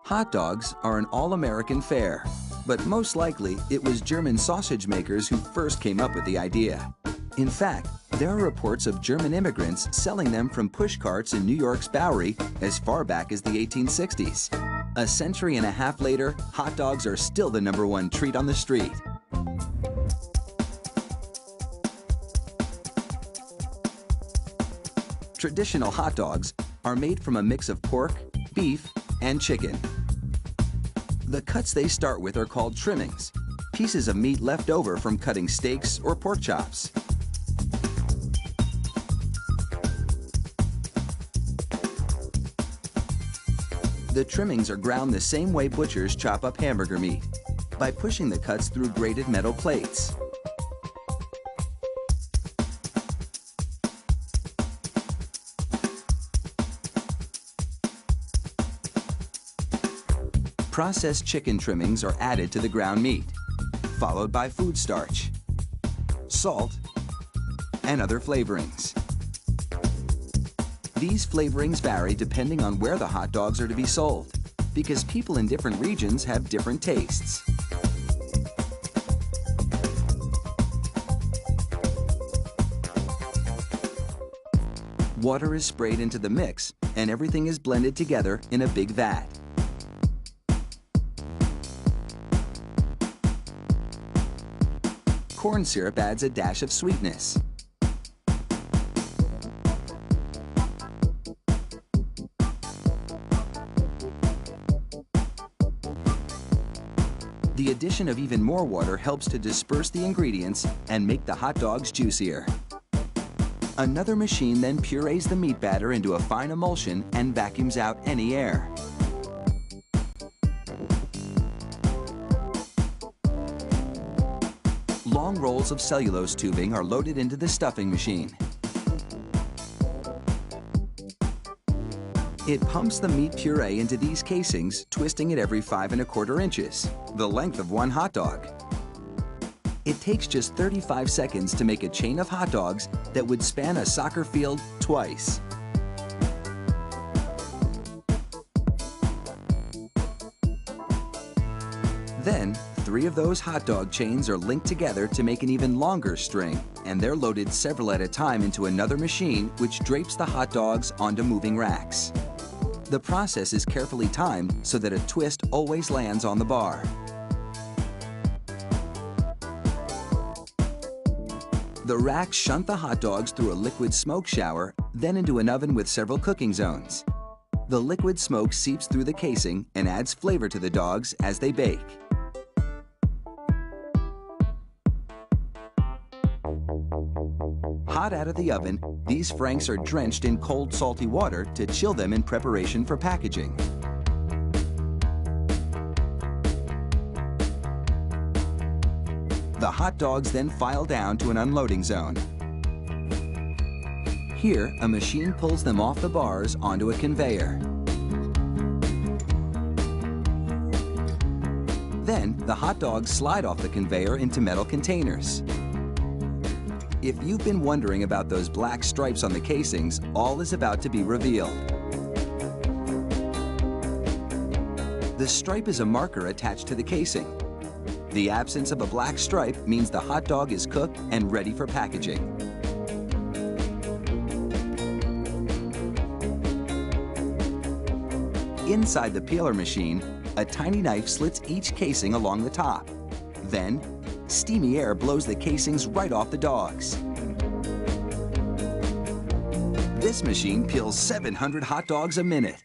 Hot dogs are an all-American fare, but most likely it was German sausage makers who first came up with the idea. In fact, there are reports of German immigrants selling them from push carts in New York's Bowery as far back as the 1860s. A century and a half later, hot dogs are still the #1 treat on the street. Traditional hot dogs are made from a mix of pork, beef, and chicken. The cuts they start with are called trimmings, pieces of meat left over from cutting steaks or pork chops. The trimmings are ground the same way butchers chop up hamburger meat, by pushing the cuts through grated metal plates. Processed chicken trimmings are added to the ground meat, followed by food starch, salt, and other flavorings. These flavorings vary depending on where the hot dogs are to be sold, because people in different regions have different tastes. Water is sprayed into the mix, and everything is blended together in a big vat. Corn syrup adds a dash of sweetness. The addition of even more water helps to disperse the ingredients and make the hot dogs juicier. Another machine then purees the meat batter into a fine emulsion and vacuums out any air. Long rolls of cellulose tubing are loaded into the stuffing machine. It pumps the meat puree into these casings, twisting it every 5 1/4 inches, the length of one hot dog. It takes just 35 seconds to make a chain of hot dogs that would span a soccer field twice. Then, 3 of those hot dog chains are linked together to make an even longer string, and they're loaded several at a time into another machine which drapes the hot dogs onto moving racks. The process is carefully timed so that a twist always lands on the bar. The racks shunt the hot dogs through a liquid smoke shower, then into an oven with several cooking zones. The liquid smoke seeps through the casing and adds flavor to the dogs as they bake. Hot out of the oven, these franks are drenched in cold, salty water to chill them in preparation for packaging. The hot dogs then file down to an unloading zone. Here, a machine pulls them off the bars onto a conveyor. Then, the hot dogs slide off the conveyor into metal containers. If you've been wondering about those black stripes on the casings, all is about to be revealed. The stripe is a marker attached to the casing. The absence of a black stripe means the hot dog is cooked and ready for packaging. Inside the peeler machine, a tiny knife slits each casing along the top. Then, steamy air blows the casings right off the dogs. This machine peels 700 hot dogs a minute.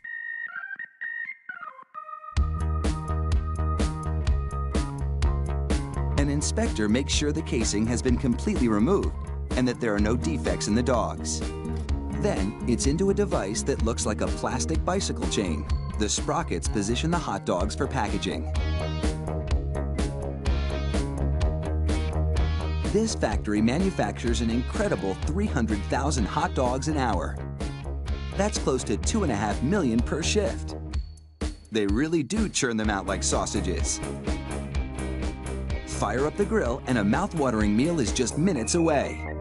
An inspector makes sure the casing has been completely removed and that there are no defects in the dogs. Then, it's into a device that looks like a plastic bicycle chain. The sprockets position the hot dogs for packaging. This factory manufactures an incredible 300,000 hot dogs an hour. That's close to 2.5 million per shift. They really do churn them out like sausages. Fire up the grill and a mouth-watering meal is just minutes away.